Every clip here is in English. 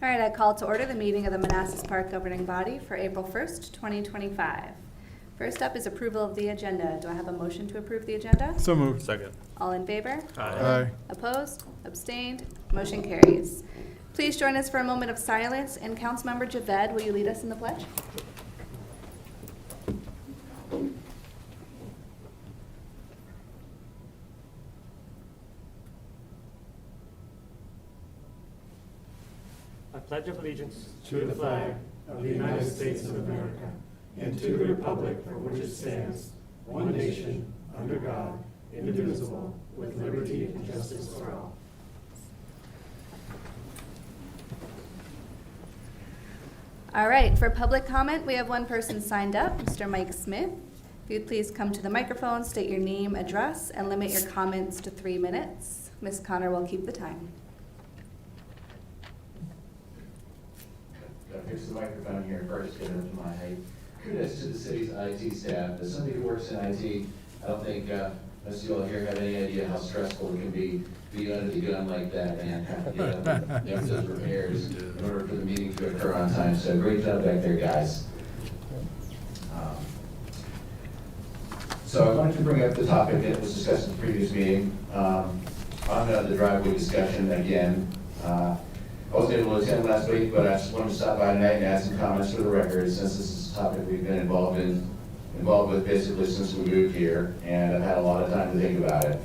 All right, I call to order the meeting of the Manassas Park governing body for April 1st, 2025. First up is approval of the agenda. Do I have a motion to approve the agenda? So moved. Second. All in favor? Aye. Opposed? Abstained? Motion carries. Please join us for a moment of silence, and Councilmember Javed, will you lead us in the pledge? I pledge allegiance to the flag of the United States of America and to the republic for which it stands, one nation, under God, indivisible, with liberty and justice for all. All right, for public comment, we have one person signed up, Mr. Mike Smith. If you'd please come to the microphone, state your name, address, and limit your comments to 3 minutes. Ms. Connor will keep the time. Here's the microphone here first, get up to my height. Kudos to the city's IT staff. As somebody who works in IT, I don't think most of you all here have any idea how stressful it can be under the gun like that and have to get those repairs in order for the meeting to occur on time. So great job back there, guys. So I wanted to bring up the topic that was discussed in the previous meeting on the driveway discussion again. I wasn't able to attend last week, but I just wanted to stop by tonight and add some comments for the record, since this is a topic we've been involved with basically since we moved here, and I've had a lot of time to think about it.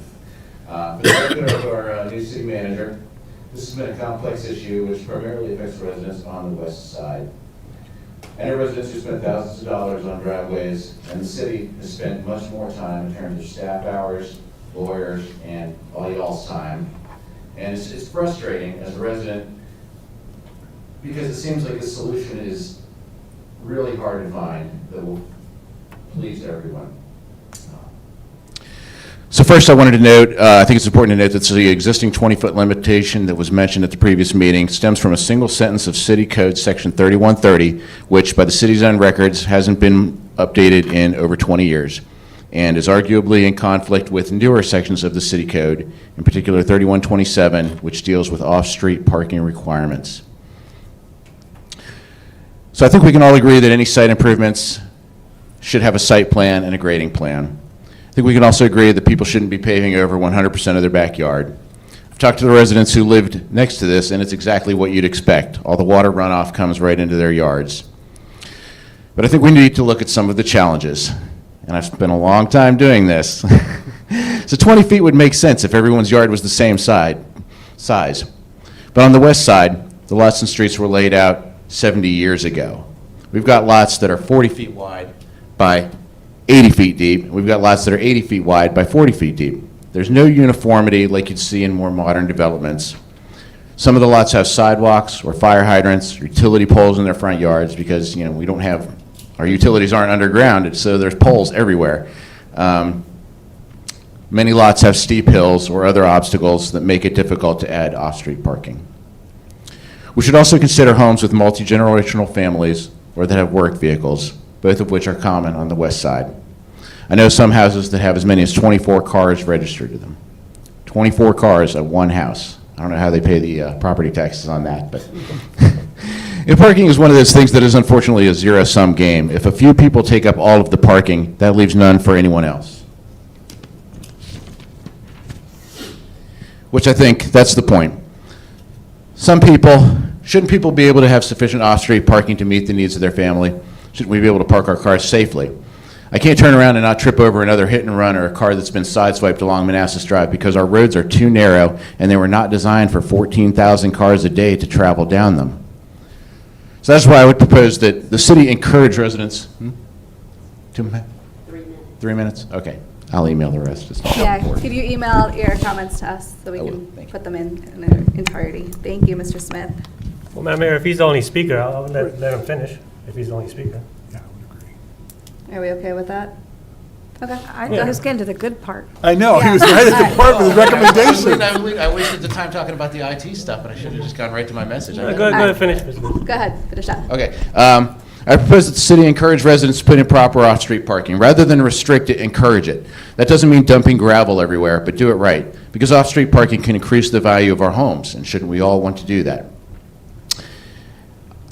But the benefit of our new city manager, this has been a complex issue which primarily affects residents on the west side. I know residents who spend thousands of dollars on driveways, and the city has spent much more time in terms of staff hours, lawyers, and all y'all's time. And it's frustrating as a resident, because it seems like the solution is really hard to find that will please everyone. So first I wanted to note, I think it's important to note that the existing 20-foot limitation that was mentioned at the previous meeting stems from a single sentence of City Code Section 3130, which by the city's own records hasn't been updated in over 20 years, and is arguably in conflict with newer sections of the City Code, in particular 3127, which deals with off-street parking requirements. So I think we can all agree that any site improvements should have a site plan and a grading plan. I think we can also agree that people shouldn't be paving over 100% of their backyard. I've talked to the residents who lived next to this, and it's exactly what you'd expect. All the water runoff comes right into their yards. But I think we need to look at some of the challenges, and I've spent a long time doing this. So 20 feet would make sense if everyone's yard was the same size. But on the west side, the lots and streets were laid out 70 years ago. We've got lots that are 40 feet wide by 80 feet deep. We've got lots that are 80 feet wide by 40 feet deep. There's no uniformity like you'd see in more modern developments. Some of the lots have sidewalks or fire hydrants, or utility poles in their front yards because, we don't have, our utilities aren't underground, so there's poles everywhere. Many lots have steep hills or other obstacles that make it difficult to add off-street parking. We should also consider homes with multi-generational families or that have work vehicles, both of which are common on the west side. I know some houses that have as many as 24 cars registered to them. 24 cars at one house. I don't know how they pay the property taxes on that, but and parking is one of those things that is unfortunately a zero-sum game. If a few people take up all of the parking, that leaves none for anyone else. Which I think that's the point. Shouldn't people be able to have sufficient off-street parking to meet the needs of their family? Shouldn't we be able to park our cars safely? I can't turn around and not trip over another hit and run or a car that's been sideswiped along Manassas Drive because our roads are too narrow and they were not designed for 14,000 cars a day to travel down them. So that's why I would propose that the city encourage residents. 2 minutes? 3 minutes. 3 minutes? Okay. I'll email the rest. Yeah, could you email your comments to us so we I will. can Thank you. put them in their entirety? Thank you, Mr. Smith. Well, Madam Mayor, if he's the only speaker, I'll let him finish, if he's the only speaker. Yeah, I would agree. Are we okay with that? Okay. I was getting to the good part. I know, he Yeah. was right at the part with his recommendation. I wasted the time talking about the IT stuff, but I should have just gone right to my message. Go ahead, finish, Mr. Booth. Go ahead, finish up. Okay. I propose that the city encourage residents to put in proper off-street parking. Rather than restrict it, encourage it. That doesn't mean dumping gravel everywhere, but do it right. Because off-street parking can increase the value of our homes, and shouldn't we all want to do that?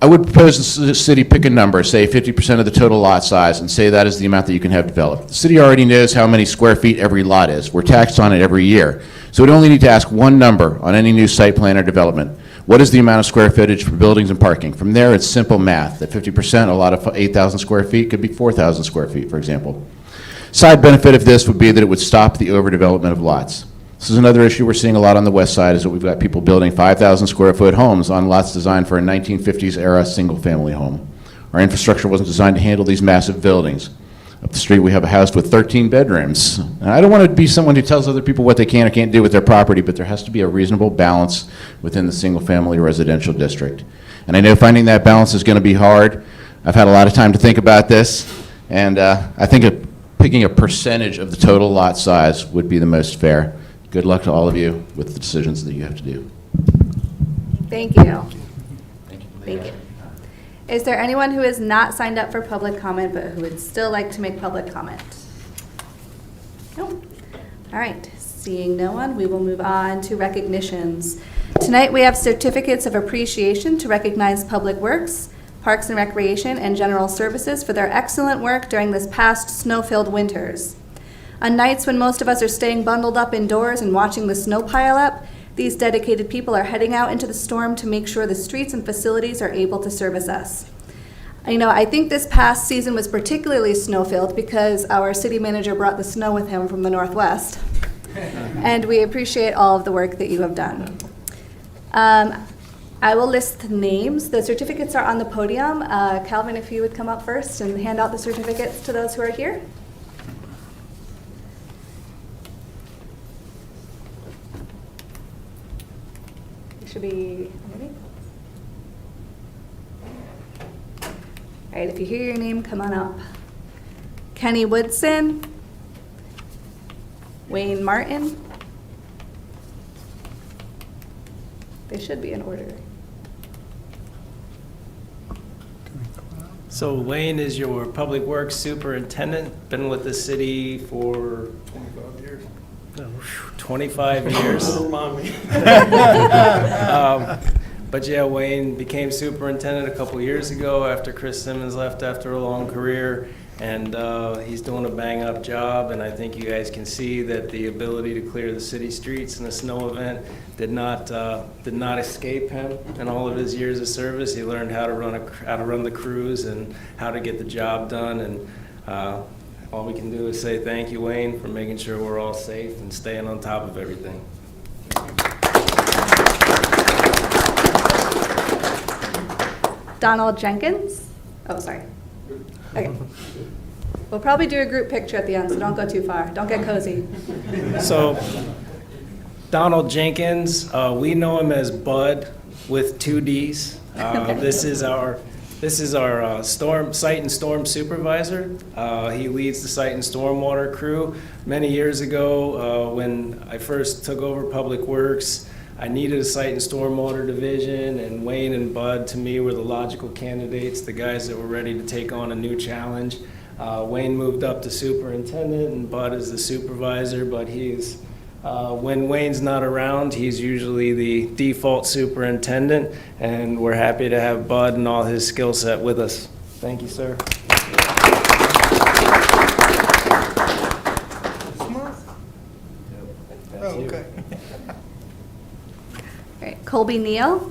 I would propose the city pick a number, say 50% of the total lot size, and say that is the amount that you can have developed. The city already knows how many square feet every lot is. We're taxed on it every year. So we'd only need to ask one number on any new site plan or development. What is the amount of square footage for buildings and parking? From there, it's simple math. At 50%, a lot of 8,000 square feet could be 4,000 square feet, for example. Side benefit of this would be that it would stop the overdevelopment of lots. This is another issue we're seeing a lot on the west side, is that we've got people building 5,000 square foot homes on lots designed for a 1950s era single-family home. Our infrastructure wasn't designed to handle these massive buildings. Up the street, we have a house with 13 bedrooms. And I don't want to be someone who tells other people what they can or can't do with their property, but there has to be a reasonable balance within the single-family residential district. And I know finding that balance is going to be hard. I've had a lot of time to think about this, and I think picking a percentage of the total lot size would be the most fair. Good luck to all of you with the decisions that you have to do. Thank you. Thank you. Is there anyone who is not signed up for public comment but who would still like to make public comment? No. All right. Seeing no one, we will move on to recognitions. Tonight we have certificates of appreciation to recognize Public Works, Parks and Recreation, and General Services for their excellent work during this past snow-filled winters. On nights when most of us are staying bundled up indoors and watching the snow pile up, these dedicated people are heading out into the storm to make sure the streets and facilities are able to service us. I think this past season was particularly snow-filled because our city manager brought the snow with him from the Northwest. And we appreciate all of the work that you have done. I will list the names. The certificates are on the podium. Calvin, if you would come up first and hand out the certificates to those who are here. Should be underneath. All right, if you hear your name, come on up. Kenny Woodson, Wayne Martin. They should be in order. So Wayne is your Public Works Superintendent, been with the city for 25 years. 25 years. Don't remind me. But yeah, Wayne became superintendent a couple years ago after Chris Simmons left after a long career, and he's doing a bang-up job, and I think you guys can see that the ability to clear the city streets in a snow event did not escape him in all of his years of service. He learned how to run the crews and how to get the job done, and all we can do is say thank you, Wayne, for making sure we're all safe and staying on top of everything. Donald Jenkins. Oh, sorry. Okay. We'll probably do a group picture at the end, so don't go too far. Don't get cozy. So, Donald Jenkins, we know him as Bud with 2 Ds. This is our site and storm supervisor. He leads the site and stormwater crew. Many years ago, when I first took over Public Works, I needed a site and stormwater division, and Wayne and Bud, to me, were the logical candidates, the guys that were ready to take on a new challenge. Wayne moved up to superintendent, and Bud is the supervisor, but when Wayne's not around, he's usually the default superintendent, and we're happy to have Bud and all his skill set with us. Thank you, sir. That's you. Okay. All right, Colby Neal,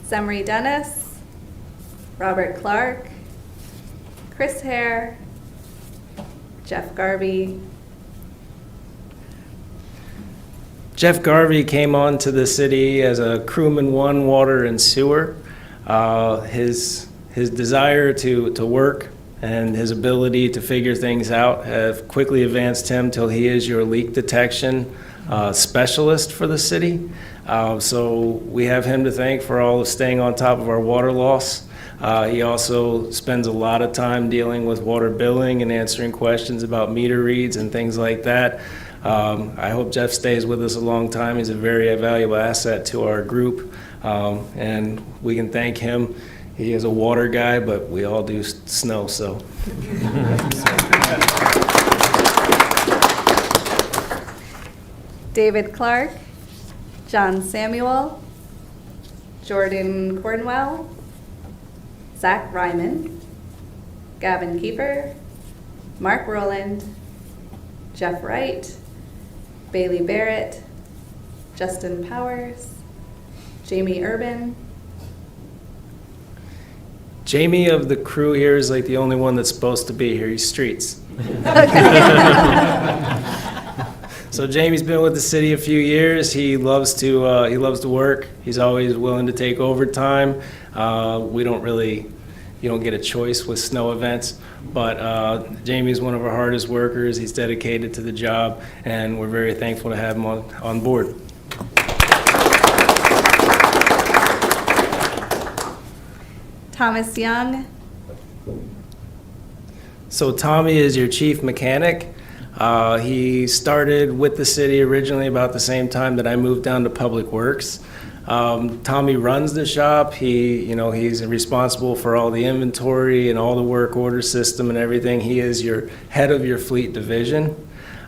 Zemry Dennis, Robert Clark, Chris Hare, Jeff Garvey. Jeff Garvey came on to the city as a crewman 1 water and sewer. His desire to work and his ability to figure things out have quickly advanced him till he is your leak detection specialist for the city. So we have him to thank for all of staying on top of our water loss. He also spends a lot of time dealing with water billing and answering questions about meter reads and things like that. I hope Jeff stays with us a long time. He's a very valuable asset to our group, and we can thank him. He is a water guy, but we all do snow, so. David Clark, John Samuel, Jordan Cornwell, Zach Ryman, Gavin Kiefer, Mark Rowland, Jeff Wright, Bailey Barrett, Justin Powers, Jamie Urban. Jamie of the crew here is like the only one that's supposed to be here. He's streets. So Jamie's been with the city a few years. He loves to work. He's always willing to take overtime. You don't get a choice with snow events, but Jamie's one of our hardest workers. He's dedicated to the job, and we're very thankful to have him on board. Thomas Young, So Tommy is your chief mechanic. He started with the city originally about the same time that I moved down to Public Works. Tommy runs the shop. He's responsible for all the inventory and all the work order system and everything. He is your head of your fleet division.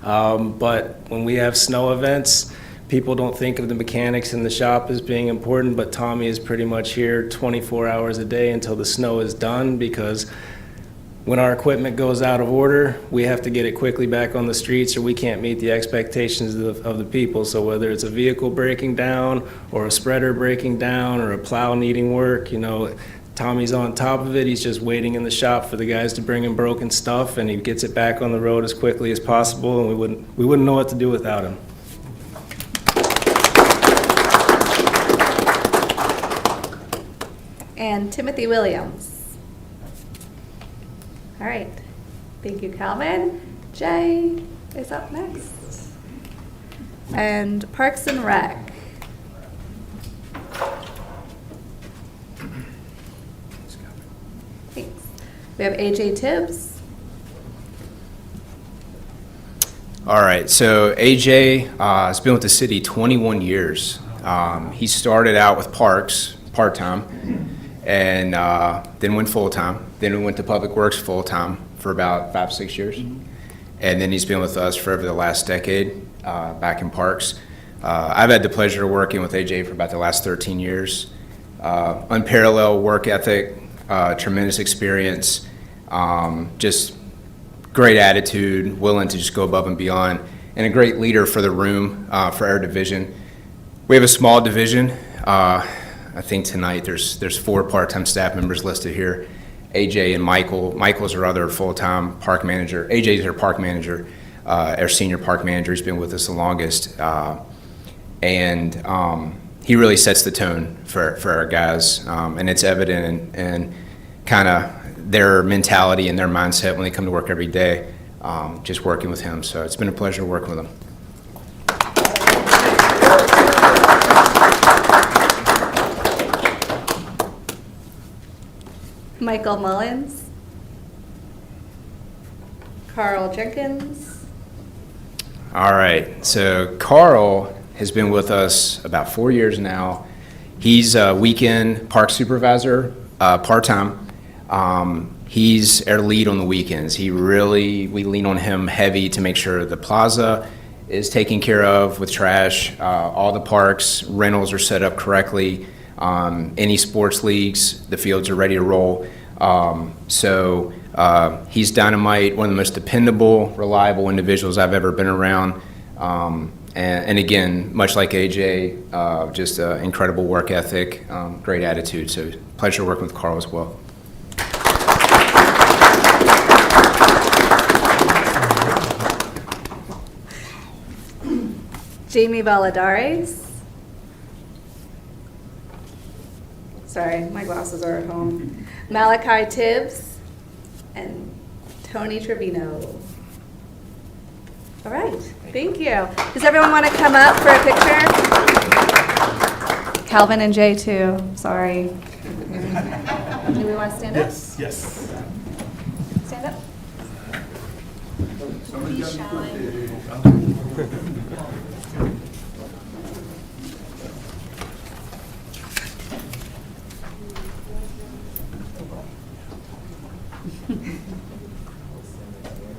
But when we have snow events, people don't think of the mechanics in the shop as being important, but Tommy is pretty much here 24 hours a day until the snow is done, because when our equipment goes out of order, we have to get it quickly back on the streets, or we can't meet the expectations of the people. So whether it's a vehicle breaking down, or a spreader breaking down, or a plow needing work, Tommy's on top of it. He's just waiting in the shop for the guys to bring him broken stuff, and he gets it back on the road as quickly as possible, and we wouldn't know what to do without him. and Timothy Williams. All right, thank you, Calvin. Jay is up next. And Parks and Rec. Thanks. We have AJ Tibbs. All right, so AJ has been with the city 21 years. He started out with Parks, part-time, and then went full-time. Then we went to Public Works full-time for about 5-6 years. And then he's been with us for over the last decade, back in Parks. I've had the pleasure of working with AJ for about the last 13 years. Unparalleled work ethic, tremendous experience, just great attitude, willing to just go above and beyond, and a great leader for the room, for our division. We have a small division. I think tonight there's 4 part-time staff members listed here. AJ and Michael. Michael's our other full-time park manager. AJ's our park manager, our senior park manager. He's been with us the longest. And he really sets the tone for our guys. And it's evident in kind of their mentality and their mindset when they come to work every day, just working with him. So it's been a pleasure working with him. Michael Mullins. Carl Jenkins. All right, so Carl has been with us about 4 years now. He's a weekend park supervisor, part-time. He's our lead on the weekends. We lean on him heavy to make sure the plaza is taken care of with trash. All the parks, rentals are set up correctly. Any sports leagues, the fields are ready to roll. So he's dynamite, one of the most dependable, reliable individuals I've ever been around. And again, much like AJ, just incredible work ethic, great attitude. So pleasure working with Carl as well. Jamie Valadares. Sorry, my glasses are at home. Malachi Tibbs and Tony Trevino. All right, thank you. Does everyone want to come up for a picture? Calvin and Jay too, sorry. Do we want to stand up? Yes. Stand up.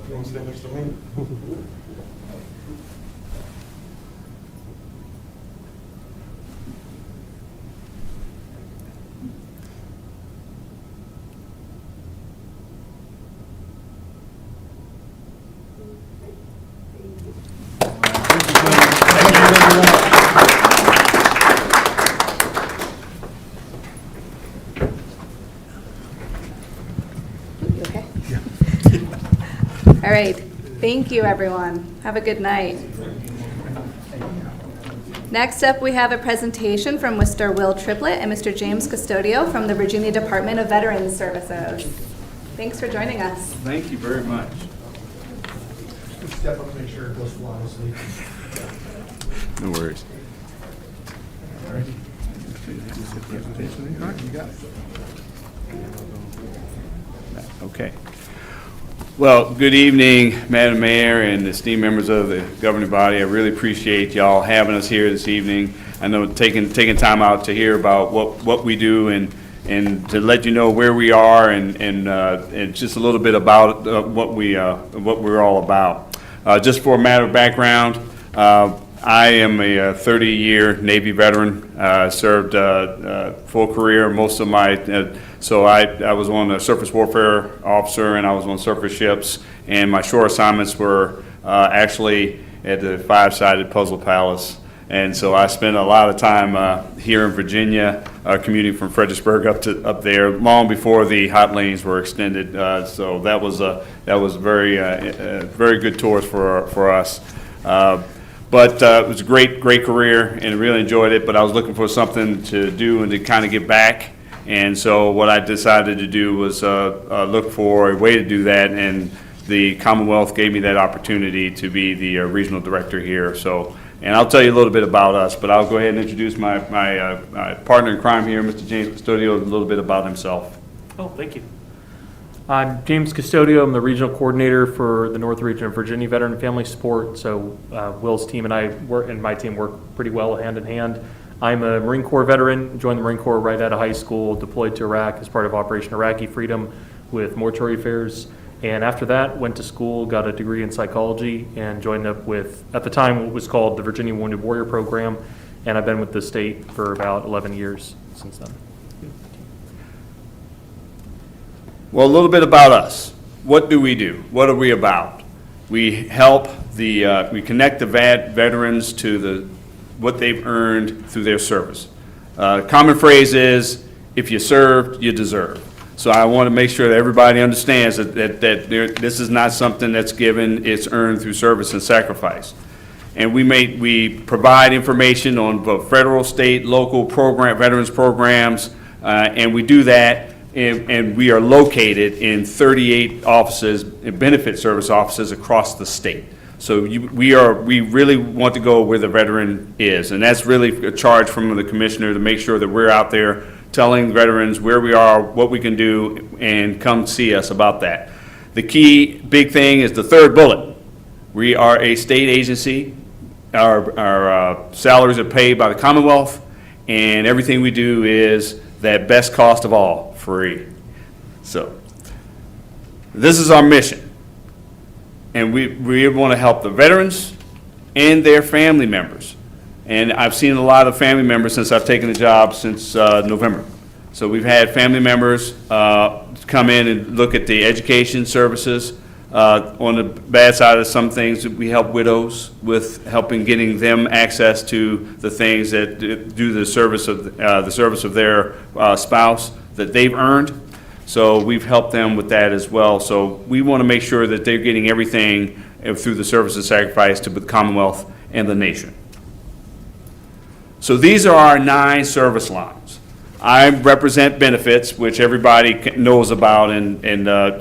You want to stand next to me? right. Thank you, everyone. Have a good night. Next up, we have a presentation from Mr. Will Triplett and Mr. James Custodio from the Virginia Department of Veterans Services. Thanks for joining us. Thank you very much. Step up to make sure it goes flawlessly. No worries. Okay. Well, good evening, Madam Mayor and esteemed members of the governing body. I really appreciate y'all having us here this evening. I know taking time out to hear about what we do and to let you know where we are and just a little bit about what we're all about. Just for a matter of background, I am a 30-year Navy veteran. Served full career, most of my, so I was on a surface warfare officer and I was on surface ships, and my shore assignments were actually at the five-sided Puzzle Palace. And so I spent a lot of time here in Virginia, commuting from Fredericksburg up there, long before the hot lanes were extended. So that was very good tours for us. But it was a great career and really enjoyed it, but I was looking for something to do and to kind of get back. And so what I decided to do was look for a way to do that, and the Commonwealth gave me that opportunity to be the regional director here. So, and I'll tell you a little bit about us, but I'll go ahead and introduce my partner in crime here, Mr. James Custodio, a little bit about himself. Oh, thank you. I'm James Custodio. I'm the regional coordinator for the North Region of Virginia Veteran and Family Support. So Will's team and I work, and my team work pretty well hand in hand. I'm a Marine Corps veteran, joined the Marine Corps right out of high school, deployed to Iraq as part of Operation Iraqi Freedom with mortuary affairs. And after that, went to school, got a degree in psychology, and joined up with, at the time, what was called the Virginia Wounded Warrior Program. And I've been with the state for about 11 years since then. Well, a little bit about us. What do we do? What are we about? We help we connect the veterans to what they've earned through their service. Common phrase is, if you served, you deserve. So I want to make sure that everybody understands that this is not something that's given, it's earned through service and sacrifice. And we provide information on both federal, state, local veterans programs, and we do that. And we are located in 38 offices, benefit service offices across the state. So we really want to go where the veteran is, and that's really a charge from the commissioner to make sure that we're out there telling veterans where we are, what we can do, and come see us about that. The key big thing is the third bullet. We are a state agency. Our salaries are paid by the Commonwealth, and everything we do is that best cost of all, free. So this is our mission, and we want to help the veterans and their family members. And I've seen a lot of family members since I've taken the job since November. So we've had family members come in and look at the education services. On the bad side of some things, we help widows with getting them access to the things that do the service of their spouse that they've earned. So we've helped them with that as well. So we want to make sure that they're getting everything through the service and sacrifice to the Commonwealth and the nation. So these are our 9 service lines. I represent benefits, which everybody knows about, and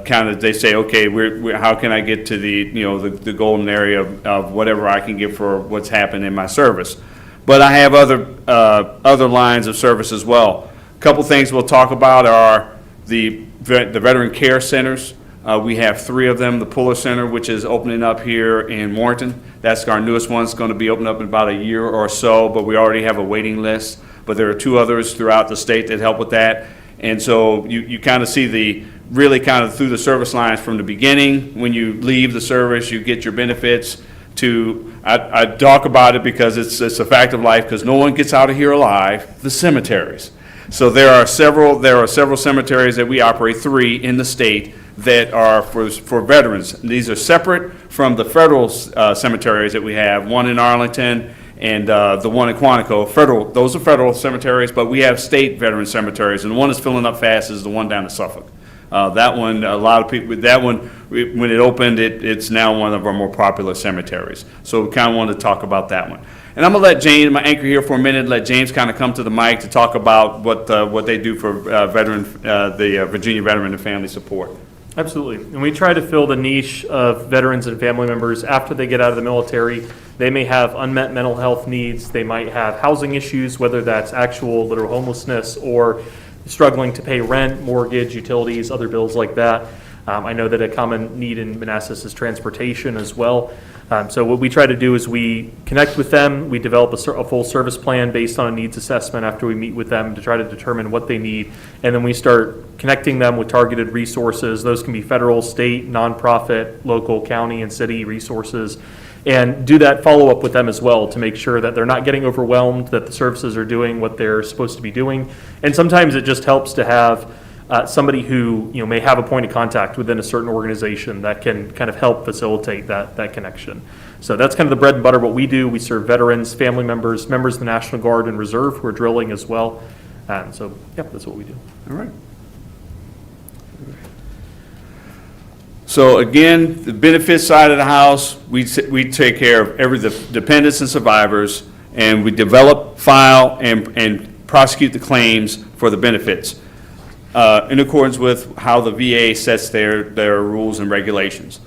kind of they say, okay, how can I get to the golden area of whatever I can get for what's happened in my service? But I have other lines of service as well. A couple things we'll talk about are the veteran care centers. We have 3 of them. The Puller Center, which is opening up here in Warrenton. That's our newest one. It's going to be opened up in about a year or so, but we already have a waiting list. But there are 2 others throughout the state that help with that. And so you kind of see really kind of through the service lines from the beginning. When you leave the service, you get your benefits to, I talk about it because it's a fact of life, because no one gets out of here alive, the cemeteries. So there are several cemeteries that we operate, 3 in the state, that are for veterans. These are separate from the federal cemeteries that we have, one in Arlington and the one in Quantico. Those are federal cemeteries, but we have state veteran cemeteries, and the one that's filling up fast is the one down in Suffolk. That one, a lot of people, that one, when it opened, it's now one of our more popular cemeteries. So we kind of wanted to talk about that one. And I'm going to let James, my anchor here for a minute, let James kind of come to the mic to talk about what they do for the Virginia Veteran and Family Support. Absolutely. And we try to fill the niche of veterans and family members after they get out of the military. They may have unmet mental health needs. They might have housing issues, whether that's actual literal homelessness or struggling to pay rent, mortgage, utilities, other bills like that. I know that a common need in Manassas is transportation as well. So what we try to do is we connect with them. We develop a full service plan based on a needs assessment after we meet with them to try to determine what they need. And then we start connecting them with targeted resources. Those can be federal, state, nonprofit, local, county, and city resources. And do that follow-up with them as well to make sure that they're not getting overwhelmed, that the services are doing what they're supposed to be doing. And sometimes it just helps to have somebody who may have a point of contact within a certain organization that can kind of help facilitate that connection. So that's kind of the bread and butter what we do. We serve veterans, family members, members of the National Guard and Reserve who are drilling as well. So, yep, that's what we do. All right. So again, the benefits side of the house, we take care of the dependents and survivors, and we develop, file, and prosecute the claims for the benefits in accordance with how the VA sets their rules and regulations.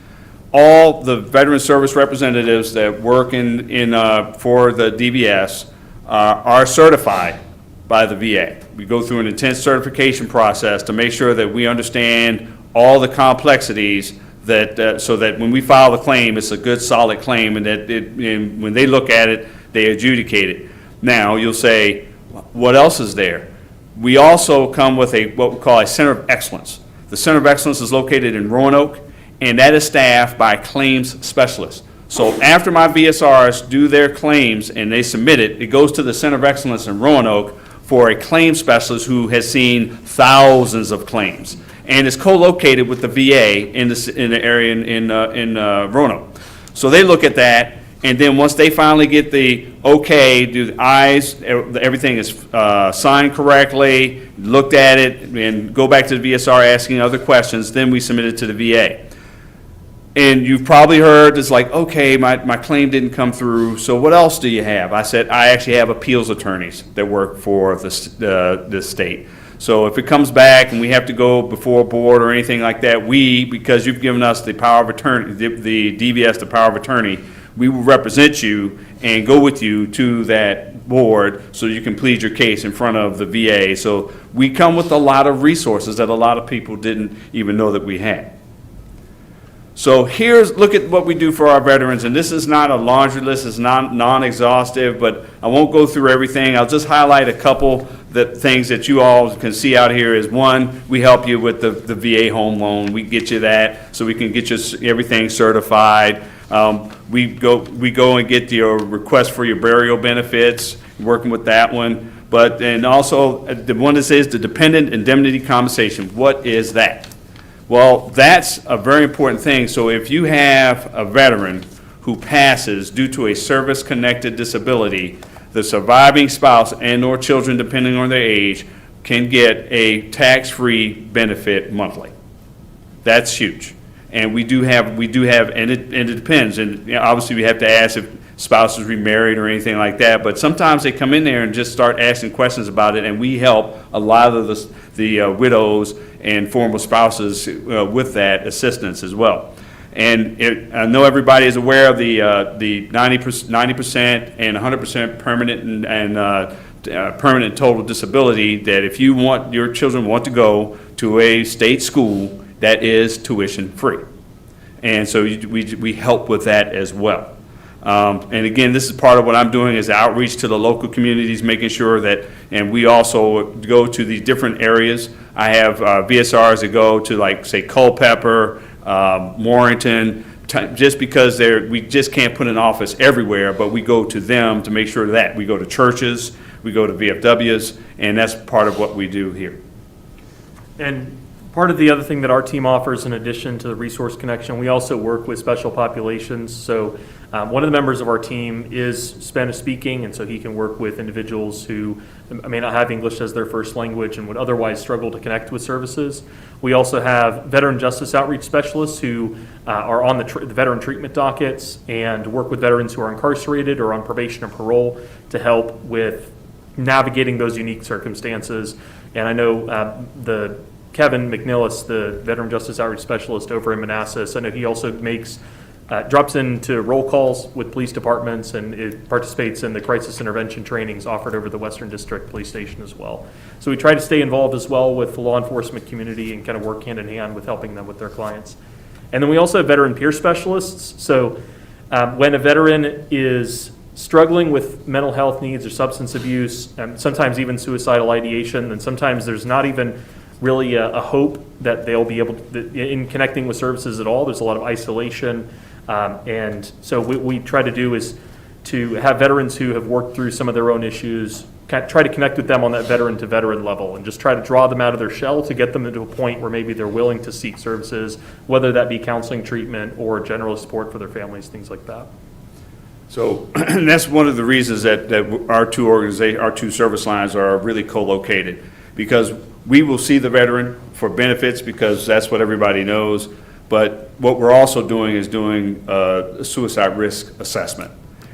All the veteran service representatives that work for the DVS are certified by the VA. We go through an intense certification process to make sure that we understand all the complexities so that when we file the claim, it's a good, solid claim, and that when they look at it, they adjudicate it. Now, you'll say, what else is there? We also come with what we call a Center of Excellence. The Center of Excellence is located in Roanoke, and that is staffed by claims specialists. So after my VSRs do their claims and they submit it, it goes to the Center of Excellence in Roanoke for a claims specialist who has seen thousands of claims, and is co-located with the VA in the area in Roanoke. So they look at that, and then once they finally get the okay, do the eyes, everything is signed correctly, looked at it, and go back to the VSR asking other questions, then we submit it to the VA. And you've probably heard, it's like, okay, my claim didn't come through, so what else do you have? I said, I actually have appeals attorneys that work for the state. So if it comes back and we have to go before a board or anything like that, because you've given us the power of attorney, the DVS, the power of attorney, we will represent you and go with you to that board so you can plead your case in front of the VA. So we come with a lot of resources that a lot of people didn't even know that we had. So look at what we do for our veterans, and this is not a laundry list, it's non-exhaustive, but I won't go through everything. I'll just highlight a couple things that you all can see out here. Is one, we help you with the VA home loan. We get you that so we can get you everything certified. We go and get your request for your burial benefits, working with that one. And also the one that says the dependent indemnity compensation. What is that? Well, that's a very important thing. So if you have a veteran who passes due to a service-connected disability, the surviving spouse and/or children, depending on their age, can get a tax-free benefit monthly. That's huge. And we do have, and it depends. And obviously, we have to ask if spouses remarried or anything like that. But sometimes they come in there and just start asking questions about it, and we help a lot of the widows and former spouses with that assistance as well. And I know everybody is aware of the 90% and 100% permanent and permanent total disability, that if your children want to go to a state school, that is tuition free. And so we help with that as well. And again, this is part of what I'm doing, is outreach to the local communities, making sure that, and we also go to these different areas. I have VSRs that go to, like, say, Culpeper, Warrenton, just because we just can't put an office everywhere, but we go to them to make sure that we go to churches, we go to VFWs, and that's part of what we do here. And Part of the other thing that our team offers, in addition to the resource connection, we also work with special populations. So one of the members of our team is Spanish speaking, and so he can work with individuals who may not have English as their first language and would otherwise struggle to connect with services. We also have veteran justice outreach specialists who are on the veteran treatment dockets and work with veterans who are incarcerated or on probation or parole to help with navigating those unique circumstances. And I know Kevin McNillis, the Veteran Justice Outreach Specialist over in Manassas, I know he also drops into roll calls with police departments, and it participates in the crisis intervention trainings offered over the Western District Police Station as well. So we try to stay involved as well with the law enforcement community and kind of work hand in hand with helping them with their clients. And then we also have veteran peer specialists. So when a veteran is struggling with mental health needs or substance abuse, and sometimes even suicidal ideation, and sometimes there's not even really a hope that they'll be able to, in connecting with services at all. There's a lot of isolation. And so what we try to do is to have veterans who have worked through some of their own issues, try to connect with them on that veteran to veteran level and just try to draw them out of their shell to get them into a point where maybe they're willing to seek services, whether that be counseling, treatment, or general support for their families, things like that. So that's one of the reasons that our two service lines are really co-located, because we will see the veteran for benefits because that's what everybody knows. But what we're also doing is doing a suicide risk assessment.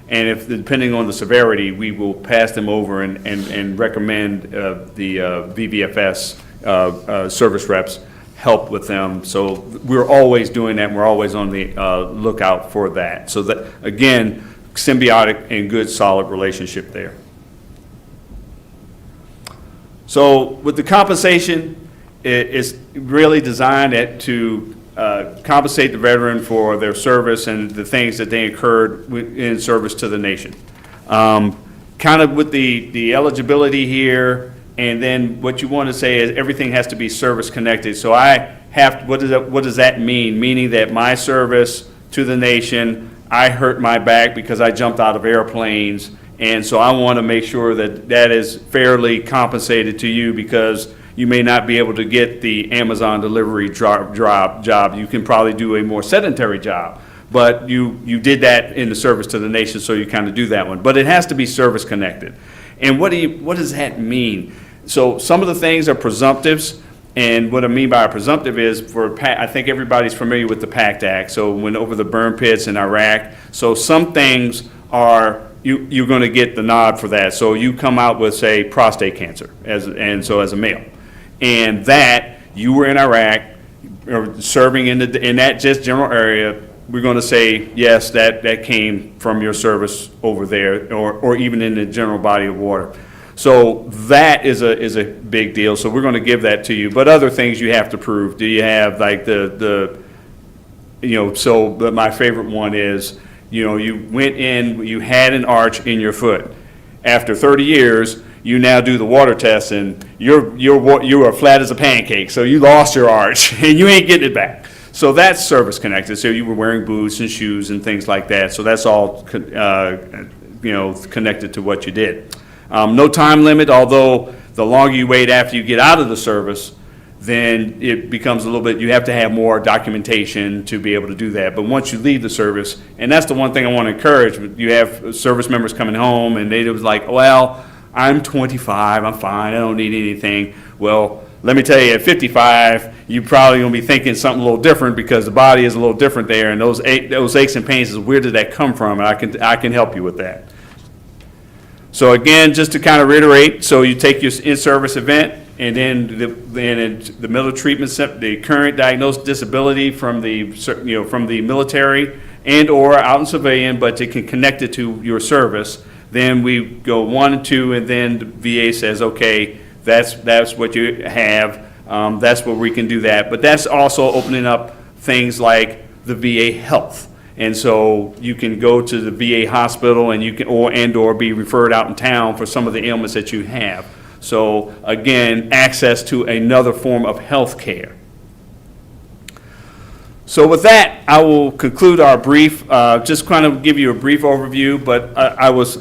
And if, depending on the severity, we will pass them over and recommend the VBFS service reps help with them. So we're always doing that, and we're always on the lookout for that. So that, again, symbiotic and good, solid relationship there. So with the compensation, it's really designed to compensate the veteran for their service and the things that they incurred in service to the nation. Kind of with the eligibility here, and then what you want to say is everything has to be service connected. So what does that mean? Meaning that my service to the nation, I hurt my back because I jumped out of airplanes, and so I want to make sure that that is fairly compensated to you, because you may not be able to get the Amazon delivery job. You can probably do a more sedentary job, but you did that in the service to the nation, so you kind of do that one. But it has to be service connected. And what does that mean? So some of the things are presumptives, and what I mean by a presumptive is, I think everybody's familiar with the PACT Act. So when over the burn pits in Iraq, so some things are you're going to get the nod for that. So you come out with, say, prostate cancer, as a male, and that you were in Iraq or serving in that just general area, we're going to say, yes, that came from your service over there, or even in the general body of water. So that is a big deal. So we're going to give that to you. But other things you have to prove. Do you have like but my favorite one is, you went in, you had an arch in your foot. After 30 years, you now do the water test, and you are flat as a pancake. So you lost your arch, and you ain't getting it back. So that's service connected. So you were wearing boots and shoes and things like that. So that's all connected to what you did. No time limit, although the longer you wait after you get out of the service, then it becomes a little bit, you have to have more documentation to be able to do that. But once you leave the service, and that's the one thing I want to encourage, you have service members coming home and they was like, well, I'm 25, I'm fine, I don't need anything. Well, let me tell you, at 55, you're probably going to be thinking something a little different, because the body is a little different there, and those aches and pains is, where did that come from? And I can help you with that. So again, just to kind of reiterate, so you take your in-service event, and then the middle treatment, the current diagnosed disability from the military and or out in civilian, but it can connect it to your service. Then we go 1 and 2, and then the VA says, okay, that's what you have. That's where we can do that. But that's also opening up things like the VA Health. And so you can go to the VA hospital, and you can or be referred out in town for some of the ailments that you have. So again, access to another form of health care. So with that, I will conclude our brief. Just kind of give you a brief overview. But I was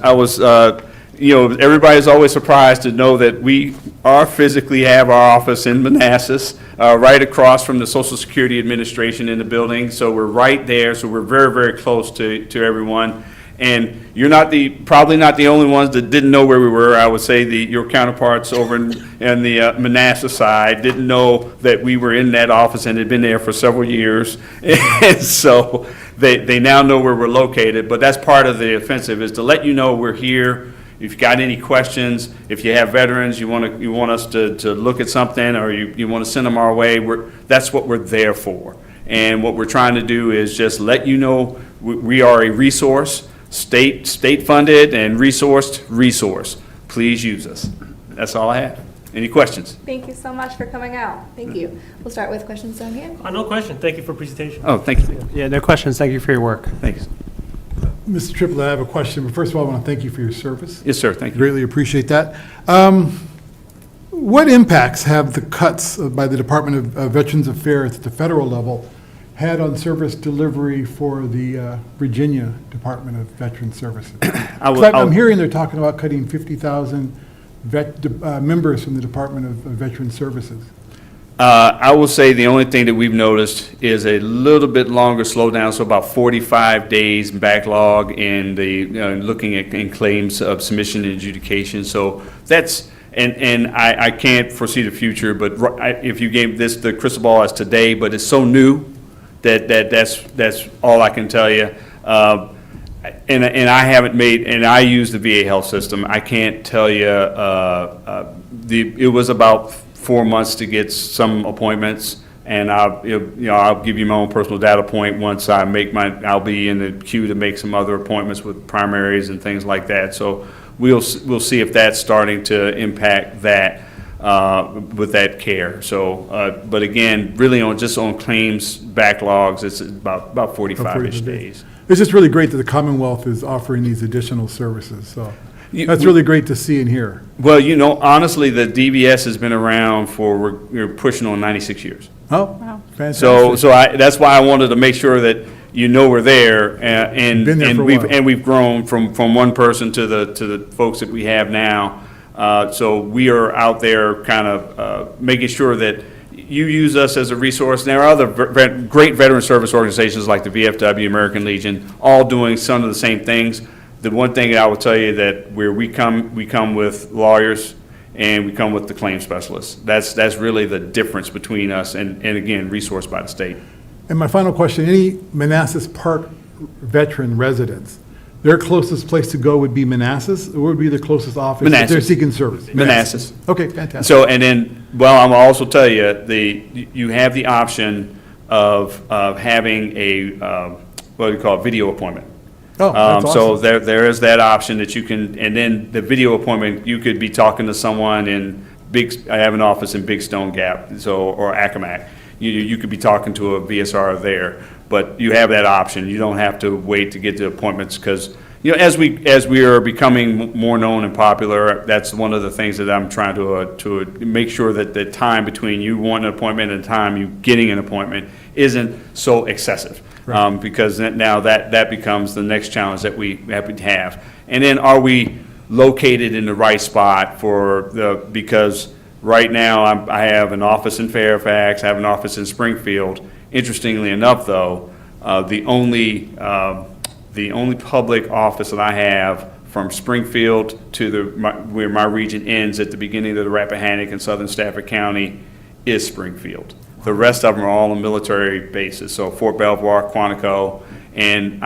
everybody's always surprised to know that we are physically have our office in Manassas, right across from the Social Security Administration in the building. So we're right there, so we're very, very close to everyone. And you're probably not the only ones that didn't know where we were. I would say your counterparts over in the Manassas side didn't know that we were in that office and had been there for several years. And so they now know where we're located. But that's part of the offensive, is to let you know we're here. If you've got any questions, if you have veterans, you want us to look at something, or you want to send them our way, that's what we're there for. And what we're trying to do is just let you know we are a resource. State-funded and resourced resource. Please use us. That's all I have. Any questions? Thank you so much for coming out. Thank you. We'll start with questions down here. No question. Thank you for presentation. Oh, thank you. Yeah, no questions. Thank you for your work. Thanks. Mr. Triplett, I have a question, but first of all, I want to thank you for your service. Yes, sir. Thank you. Greatly appreciate that. What impacts have the cuts by the Department of Veterans Affairs at the federal level had on service delivery for the Virginia Department of Veterans Services? I'm hearing they're talking about cutting 50,000 members from the Department of Veterans Services. I will say the only thing that we've noticed is a little bit longer slowdown, so about 45 days backlog in the looking at in claims of submission and adjudication. So that's and I can't foresee the future, but if you gave this the crystal ball as today, but it's so new that's all I can tell you. And I haven't made, and I use the VA health system. I can't tell you. It was about 4 months to get some appointments, and I'll give you my own personal data point. Once I make I'll be in the queue to make some other appointments with primaries and things like that. So we'll see if that's starting to impact that with that care. So, but again, really on claims backlogs, it's about 45-ish days. It's just really great that the Commonwealth is offering these additional services. So that's really great to see and hear. Well, honestly, the DVS has been around for we're pushing on 96 years. Oh, wow. Fantastic. So that's why I wanted to make sure that we're there, and we've grown from one person to the folks that we have now. So we are out there kind of making sure that you use us as a resource. And there are other great veteran service organizations like the VFW, American Legion, all doing some of the same things. The one thing that I will tell you that where we come with lawyers and we come with the claim specialists. That's really the difference between us and again, resourced by the state. And my final question, any Manassas Park veteran residents, their closest place to go would be Manassas, or would be the cllosest office if they're seeking service? Manassas. Okay, fantastic. So, and then, I'll also tell you, you have the option of having a, what do you call it, video appointment. Oh, that's awesome. So there is that option that you can, and then the video appointment, you could be talking to someone in I have an office in Big Stone Gap, or Accomack. You could be talking to a VSR there, but you have that option. You don't have to wait to get to appointments, because as we are becoming more known and popular, that's one of the things that I'm trying to make sure that the time between you wanting an appointment and the time you getting an appointment isn't so excessive. Right. Because now that becomes the next challenge that we have. And then, are we located in the right spot because right now I have an office in Fairfax, I have an office in Springfield. Interestingly enough, though, the only public office that I have from Springfield to where my region ends at the beginning of the Rappahannock and Southern Stafford County is Springfield. The rest of them are all on military bases, so Fort Belvoir, Quantico, and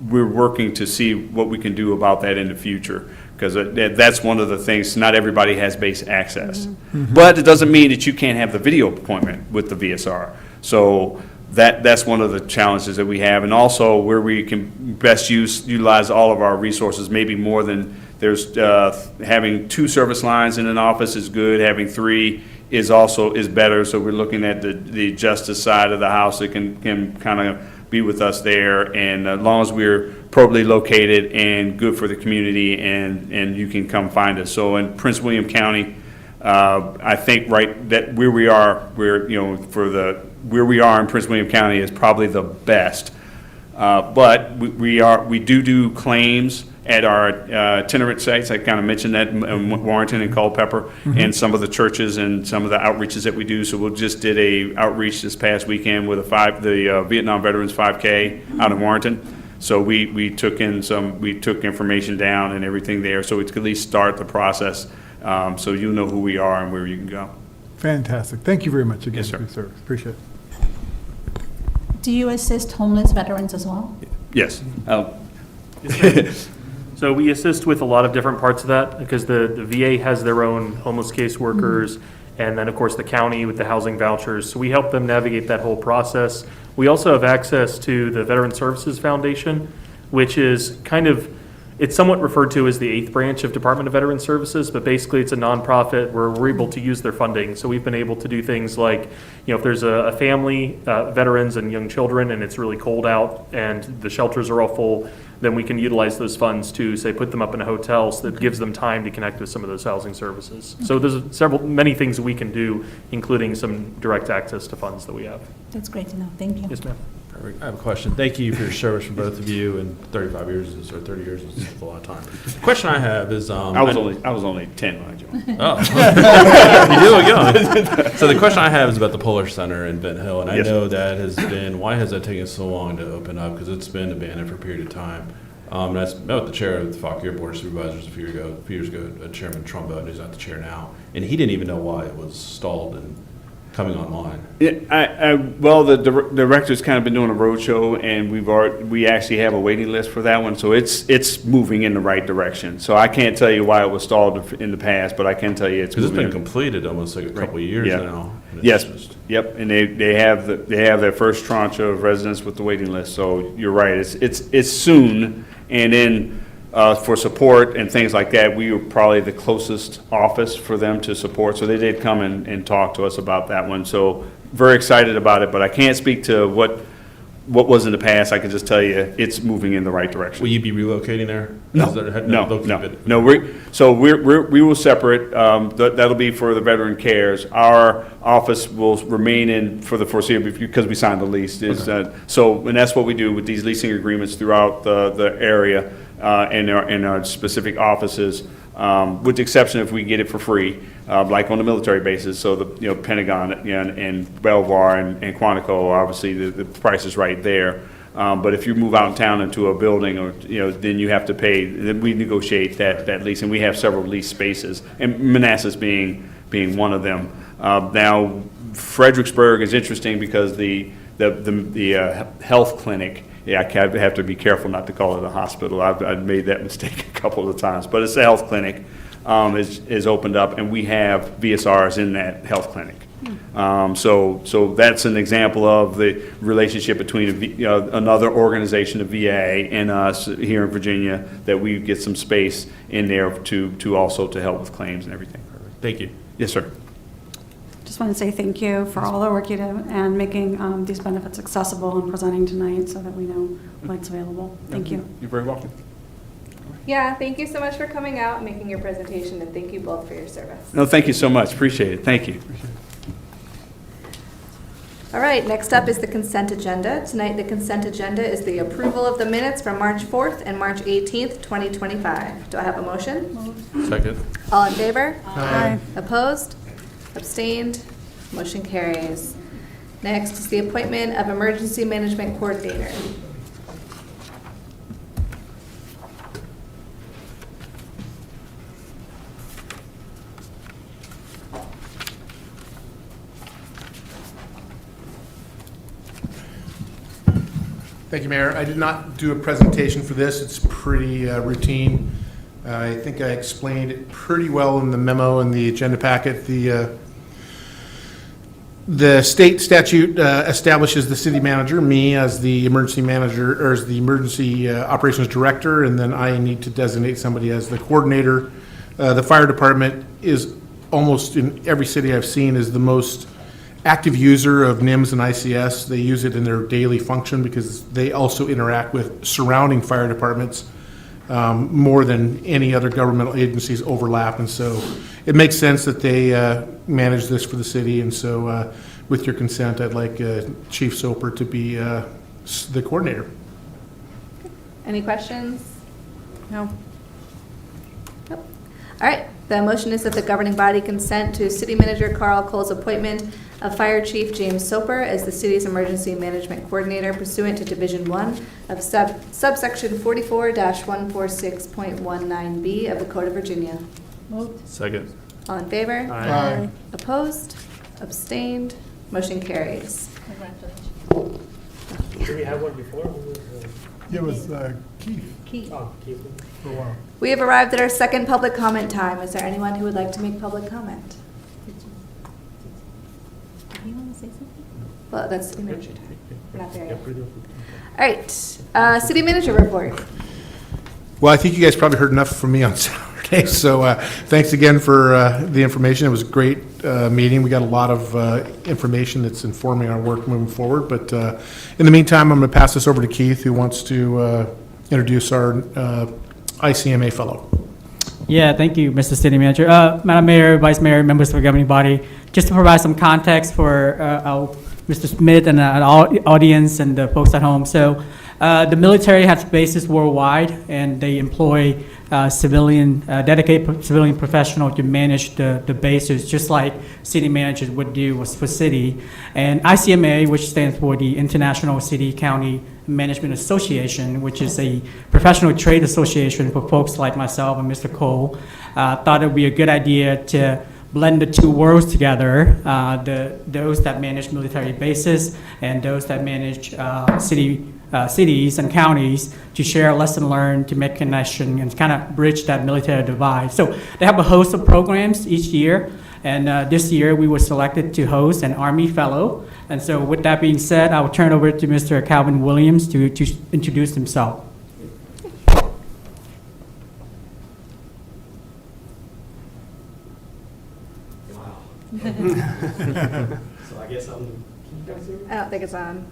we're working to see what we can do about that in the future, because that's one of the things. Not everybody has base access, but it doesn't mean that you can't have the video appointment with the VSR. So that's one of the challenges that we have, and also where we can best utilize all of our resources, maybe more than there's having 2 service lines in an office is good. Having 3 is better. So we're looking at the justice side of the house that can kind of be with us there, and as long as we're appropriately located and good for the community, and you can come find us. So in Prince William County, I think that where we are, where we are in Prince William County is probably the best. But we do claims, at our itinerant sites. I kind of mentioned that in Warrenton and Culpeper, and some of the churches and some of the outreaches that we do. So we just did a outreach this past weekend with the Vietnam Veterans 5K out in Warrenton. So we took information down and everything there, so we could at least start the process, so you know who we are and where you can go. Fantastic. Thank you very much again Yes, sir. for your service. Appreciate it. Do you assist homeless veterans as well? Yes. So we assist with a lot of different parts of that because the VA has their own homeless caseworkers, and then, of course, the county with the housing vouchers. So we help them navigate that whole process. We also have access to the Veteran Services Foundation, which is it's somewhat referred to as the 8th branch of Department of Veteran Services, but basically it's a nonprofit where we're able to use their funding. So we've been able to do things like, if there's a family, veterans and young children, and it's really cold out and the shelters are all full, then we can utilize those funds to, say, put them up in a hotel so that gives them time to connect with some of those housing services. So there's many things that we can do, including some direct access to funds that we have. That's great to know. Thank you. Yes, ma'am. I have a question. Thank you for your service for both of you, and 35 years or 30 years is a lot of time. The question I have is, I was only 10 when I joined. oh, you do again. So the question I have is about the Polar Center in Benton Hill, and I Yes. know why has that taken so long to open up? Because it's been abandoned for a period of time. And I met with the chair of the Fauquier Board of Supervisors a few years ago, Chairman Trumbo, who's not the chair now, and he didn't even know why it was stalled and coming online. Yeah, well, the director's kind of been doing a roadshow, and we actually have a waiting list for that one, so it's moving in the right direction. So I can't tell you why it was stalled in the past, but I can tell you it's Because it's moving. been completed almost like a couple of years Yeah. now. and it's Yes, just- yep, and they have their first tranche of residents with the waiting list, so you're right, it's soon, and then for support and things like that, we were probably the closest office for them to support, so they did come and talk to us about that one, so very excited about it, but I can't speak to what was in the past. I can just tell you it's moving in the right direction. Will you be relocating there? No, Is there- no, they'll keep no, it- no. We will separate. That'll be for the Veteran Cares. Our office will remain in for the foreseeable because we signed the lease. And that's what we do with these leasing agreements throughout the area and our specific offices. With the exception if we get it for free, like on the military bases. So the Pentagon and Belvoir and Quantico, obviously the price is right there. But if you move out in town into a building, or then you have to pay. Then we negotiate that lease, and we have several lease spaces, and Manassas being one of them. Now, Fredericksburg is interesting because the health clinic. Yeah, I have to be careful not to call it a hospital. I've made that mistake a couple of times, but it's a health clinic is opened up, and we have VSRs in that health clinic. So that's an example of the relationship between another organization, the VA, and us here in Virginia, that we get some space in there to also to help with claims and everything. Thank you. Yes, sir. Just want to say thank you for all the work you do and making these benefits accessible and presenting tonight so that we know what's available. Thank you. You're very welcome. Yeah, thank you so much for coming out and making your presentation, and thank you both for your service. No, thank you so much. Appreciate it. Thank you. All right, next up is the consent agenda. Tonight, the consent agenda is the approval of the minutes from March 4th and March 18th, 2025. Do I have a motion? Second. All in favor? Aye. Opposed? Abstained? Motion carries. Next is the appointment of Emergency Management Coordinator. Thank you, Mayor. I did not do a presentation for this. It's pretty routine. I think I explained it pretty well in the memo and the agenda packet. The state statute establishes the city manager, me as the emergency manager, or as the emergency operations director, and then I need to designate somebody as the coordinator. The fire department is almost in every city I've seen is the most active user of NIMS and ICS. They use it in their daily function because they also interact with surrounding fire departments more than any other governmental agencies overlap. And so it makes sense that they manage this for the city. And so with your consent, I'd like Chief Soper to be the coordinator. Any questions? No. Nope. All right, the motion is that the governing body consent to City Manager Carl Cole's appointment of Fire Chief James Soper as the city's emergency management coordinator pursuant to Division 1 of subsection 44-146.19B of the Code of Virginia. Second. All in favor? Aye. Opposed? Abstained? Motion carries. Did we have one before? Who was, It was Keith Oh, Keith. for a while. We have arrived at our second public comment time. Is there anyone who would like to make public comment? You want to say something? Well, that's city manager time. We're not there Yeah, yet. pretty good. All right, city manager report. Well, I think you guys probably heard enough from me on Saturday, so thanks again for the information. It was a great meeting. We got a lot of information that's informing our work moving forward. But in the meantime, I'm going to pass this over to Keith, who wants to introduce our ICMA fellow. Yeah, thank you, Mr. City Manager. Madam Mayor, Vice Mayor, members of the governing body, just to provide some context for Mr. Smith and our audience and the folks at home. So the military has bases worldwide, and they employ dedicated civilian professional to manage the bases, just like city managers would do for city. And ICMA, which stands for the International City County Management Association, which is a professional trade association for folks like myself and Mr. Cole, thought it would be a good idea to blend the two worlds together, those that manage military bases and those that manage cities and counties, to share lesson learned, to make connection and kind of bridge that military divide. So they have a host of programs each year, and this year we were selected to host an Army Fellow. And so with that being said, I will turn over to Mr. Calvin Williams to introduce himself. So I guess I'm the, can you guys hear me? I don't think it's on.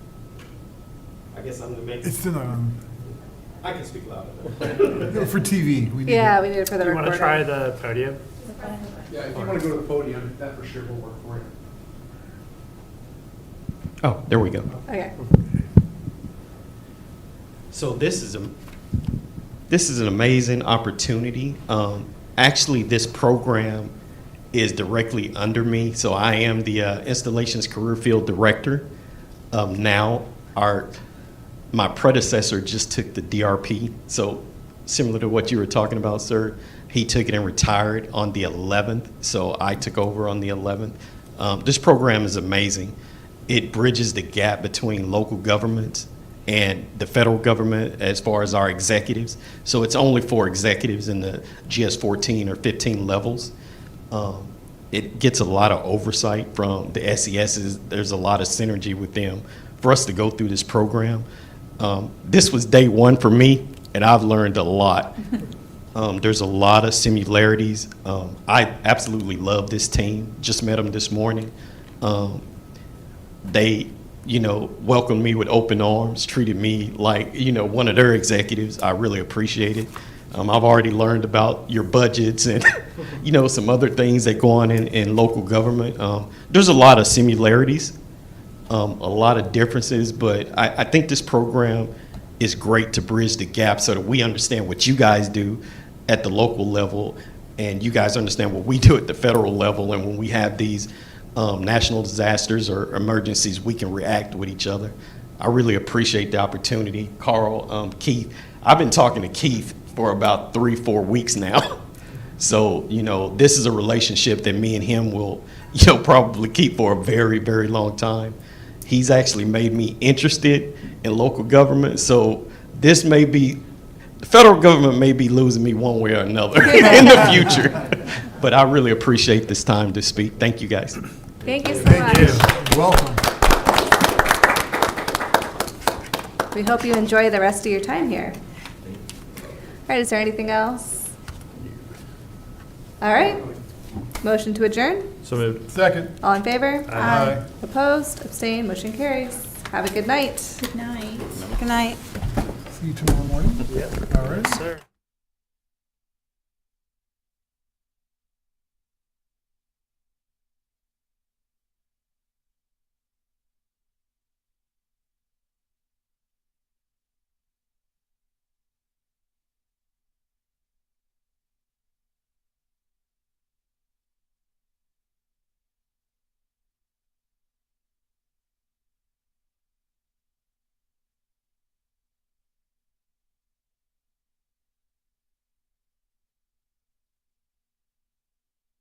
I guess I'm the main. It's still I can speak louder. for TV. We need Yeah, we need it for the You recording. want to try the podium? Yeah, if you want to go to the podium, that for sure will work for you. Oh, there we go. Okay. So this is an amazing opportunity. Actually, this program is directly under me, so I am the installations career field director. Now, my predecessor just took the DRP, so similar to what you were talking about, sir. He took it and retired on the 11th, so I took over on the 11th. This program is amazing. It bridges the gap between local governments and the federal government as far as our executives. So it's only for executives in the GS 14 or 15 levels. It gets a lot of oversight from the SESs. There's a lot of synergy with them for us to go through this program. This was day one for me, and I've learned a lot. There's a lot of similarities. I absolutely love this team. Just met them this morning. They, welcomed me with open arms, treated me like, one of their executives. I really appreciate it. I've already learned about your budgets and, some other things that go on in local government. There's a lot of similarities, a lot of differences, but I think this program is great to bridge the gap so that we understand what you guys do at the local level and you guys understand what we do at the federal level. And when we have these national disasters or emergencies, we can react with each other. I really appreciate the opportunity. Carl, Keith, I've been talking to Keith for about 3-4 weeks now. So, this is a relationship that me and him will, probably keep for a very, very long time. He's actually made me interested in local government. So the federal government may be losing me one way or another in the future. But I really appreciate this time to speak. Thank you, guys. Thank you so much. You're welcome. We hope you enjoy the rest of your time here. All right, is there anything else? All right. Motion to adjourn? So moved. Second. All in favor? Aye. Opposed? Abstained? Motion carries. Have a good night. Good night. Good night. See you tomorrow morning. All right. Sir.